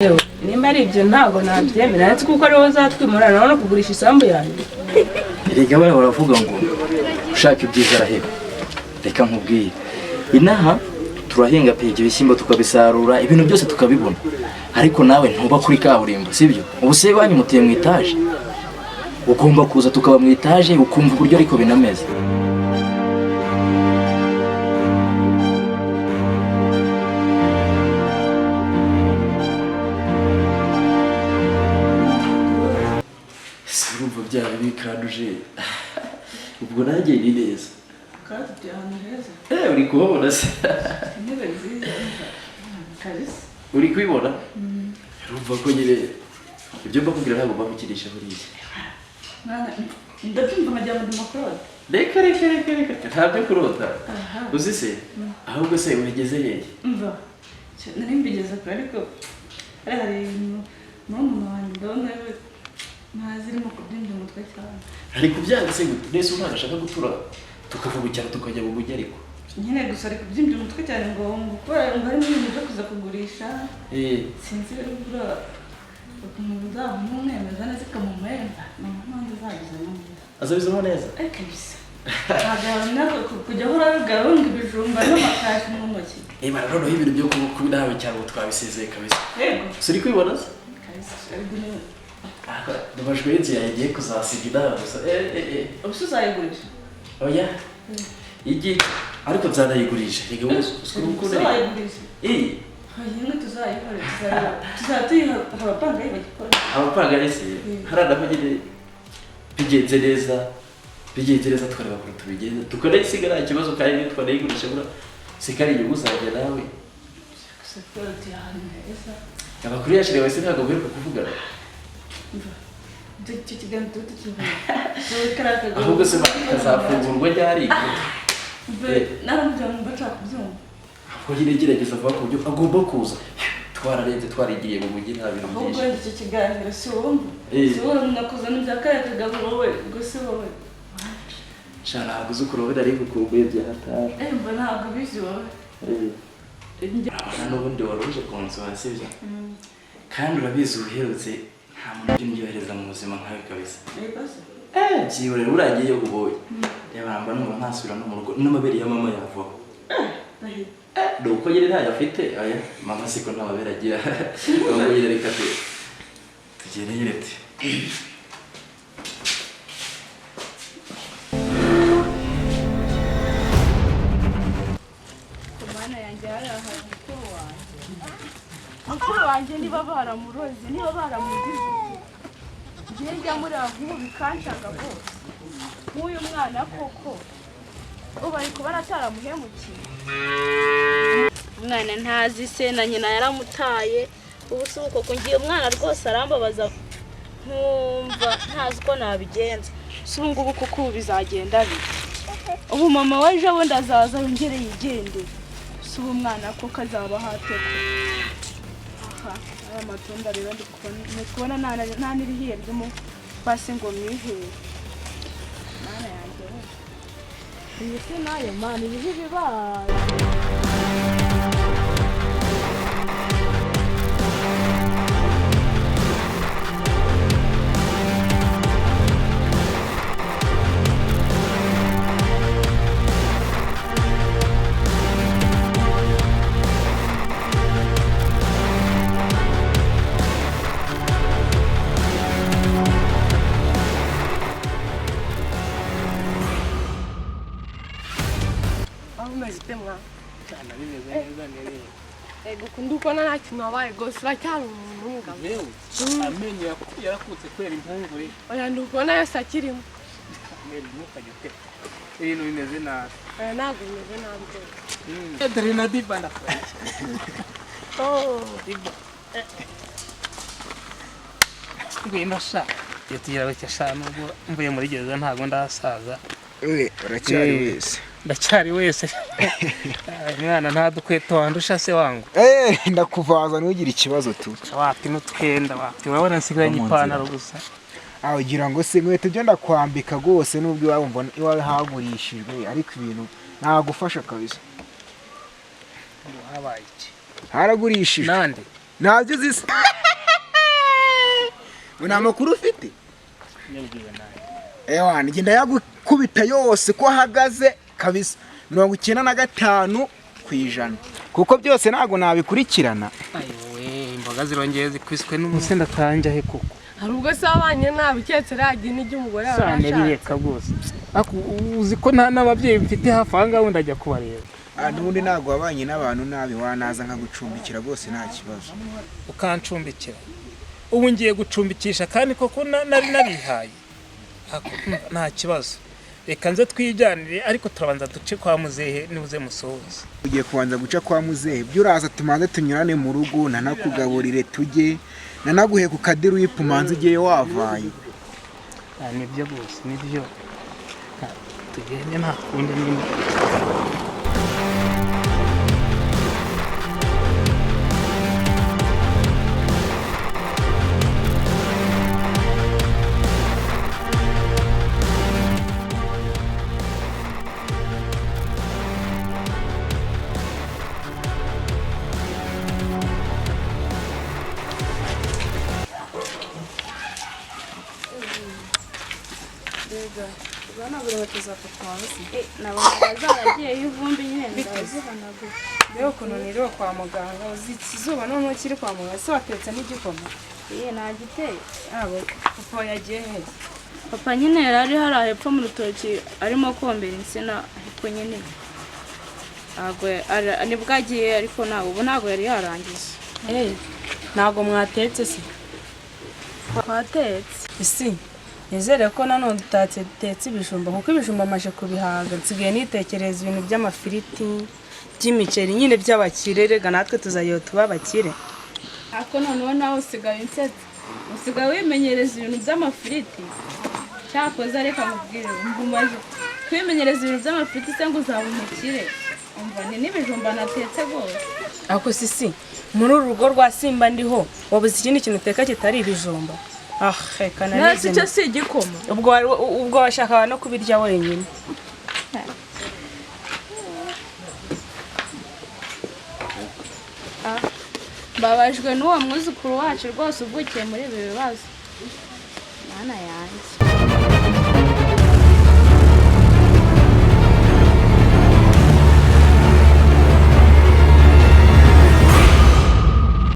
nimba ari ibyo ntabwo nabyemera ndetse kuko ariwo uzatwimurana no kugurisha isambu yanjye. Erega bari baravuga ngo ushaka ibyiza araheba. Reka nkubwiye inaha turahinga pege ibishyimbo tukabisarura ibintu byose tukabibona, ariko nawe ntuba kuri kaburimbo sibyo? Ubu se banyu mutiye mu etaje, ugomba kuza tukaba mu etaje ukumva uburyo ariko binameze. Urumva byaba bikanduje ubwo nanjye ni neza Kandi byahana heza. uri kubona se Intebe nziza kabisa. uri kubibona? Urumva ko nyine ibyo mbakubwira ntabwo bamukinisha buriya. Ndabyumva nkajya mu makorode. Reka ntabyo kurota. Uzi se ahubwo se urigeze hehe? Umva nari mbigeze kure ariko hari n'umuntu wanjye ndabona ntazirimo kubyinjira umutwe cyane. Ari kubyanga se gute? Nese umwana ashaka gutura tukava mu cyaro tukajya mu mujyi ariko nyine gusa ari kubyinjira umutwe cyane ngo gukora ngo harimo ibintu byo kuza kugurisha. Sinzi bura ukuntu nzamumwemeza neza ikamumwemba n'undi azagizemo neza. Azabizamo neza? Kabisa. Ntabwo kujya ahora bigarunga ibijumba n'amakashi mu ntoki. Noneho ibintu byo kubinahawe cyangwa twabisezeye kabisa. Yego. Suri kubibona se? Kabisa. Ndabajwe y'inzu yawe igiye kuzasiga inama gusa. Ubuse uzayigurisha? Oya. Igi ariko nzanayigurisha. Rega wowe uzayigurisha? Hanyuma tuzayikoresha. Tuzatuyiha abapangayi bagikora. Abapangayi se haranaho nyine bigenze neza twareba kure tubigenza. Tukanayisiga nta kibazo kandi niyo twanayigurisha bura sikari inyungu zanjye nawe. Gusa twari ahantu heza. Abakuru yashiriye wese ntabwo baheruka kuvugana. Icyo kiganiro tukibona. Ahubwo se bakazafungurwa ryari? Naramujyana mbashaka kubyumva. Aho nyine gerageza vuba ku buryo agomba kuza. Twararenze twarigiriye mu mujyi nta bintu byinshi. Ahubwo icyo kiganiro si wumva. Si wumva nakoze n'ibya kare kagabo wowe gusa wowe. Shana ntabwo uzi ukurobera ariko ukubuye bya hatari. Mba ntabwo bizi wowe. N'ubundi wari uje kunsura sibyo? Kandi urabizi uherutse nta muntu ujya umyohereza mu buzima nkawe kabisa. Byihorera uragiye uboye. Reba mba numva ntasubira no mu rugo n'amabere ya mama yavaho. Nuko nyine ntayo afite aya mama siko nta mabere agira. Ngo nyine reka tugende nyine ati. Mukuru wanjye niba baramuroze niba baramugize ngiye njya muri aho bikanshaka bose nk'uyu mwana koko ubu ari kuba ataramuhemukiye. Umwana ntazi se na nyina yaramutaye ubu si uko ngiye umwana rwose arambabaza nkumva ntazi uko nabigenza. Si ubu ngubu kuko ubu bizagenda bite? Ubu mama waje wundi azaza yongere yigende. Si ubu umwana koko azaba hateko. Aya matunda rero ndikubona nta n'irihiye ry'umu basi ngo mwihere. Mana yanjye iyi si nayo mana ibibi bibaye. Ndukona nta kintu wabaye rwose uracyari umuntu w'umugabo. Amenyo yarakutse kubera impungure. Oya ndukona yose akirimo. Ntukajye uteka ibintu bimeze nabi. Ntabwo bimeze nabi rwose. Dore na diba ndakora. Diba ngwino sha iyo tugira bake sha nubwo mvuye muri gereza ntabwo ndasaza. Uracyari wese. Ndacyari wese. Mwana ntadukweto wandusha se wangu. Ndakuvaza ntugire ikibazo tu. Wapi n'utwenda wapi urabona nsigaranye ipantaro gusa. Aho gira ngo se nkweto byo ndakwambika rwose nubwo iwawe mbona iwawe hagurishijwe ariko ibintu nagufasha kabisa. Habaye iki? Haragurishijwe. Nande? ntabyo zisa nta makuru ufite ewana ngenda yagukubita yose ko ahagaze kabisa 95% kuko byose ntago nabikurikirana. ayowe imboga zirongeye zikwiswe n'umusenda tanja he kuko hari ubwo sabanye nabiketse ragi n'ijyumugore cyane bireka rwose uzi ko nta n'ababyeyi mfite hafi ahanga wundi ajya kubareba n'ubundi ntago wabanye n'abantu nabi wanaza nkagucumbikira rwose nta kibazo. ukancumbikira ubu ngiye gucumbikisha kandi koko nari narihaye nta kibazo reka nze twijyanire ariko turabanza duce kwa muzehe nibuze musohoze. Ugiye kubanza guca kwa muzehe byuraza tumanze tunyurane mu rugo nanakugaburire tujye nanaguhe ku kadiri wipumanze ugiye wavaye. Nibyo bose nibyo tugende nta kundi nyine. Bana buri bateza patwasi. Nabona zaragiye y'ivumbi nyine ndazihanagura. Rero kunoniriwe kwa muganga uzikizuba none kiri kwa muganga se watetse n'igikoma. Nagiteye. Abo papa yagiye he? Papa nyine yari hari hepfo mu rutoki arimo kombera insina hepfo nyine. Nibwo agiye ariko ubu ntabwo yari yarangiza. Ntabwo mwatetse se? Twatetse. Isi nizere ko nanone tutatetse ibijumba kuko ibijumba amaje kubihaga nsigaye nitekereza ibintu by'amafiriti by'imiceri nyine by'abakire rega natwe tuzayo tuba abakire. Ako noneho nawe usigaye insetse usigaye wimenyereza ibintu by'amafiriti cyakoze reka mubwire umbumaje kwimenyereza ibintu by'amafiriti se ngo uzaba umukire umva ni n'ibijumba natetse rwose. Ako sisi muri uru rugo rwa Simba ndiho wabuze ikindi kintu uteka kitari ibijumba. Reka nasi cyo si igikoma ubwo washaka no kubirya wenyine. Babajwe n'uwo mwuzukuru wacu rwose uvukiye muri ibi bibazo. Mana yanjye.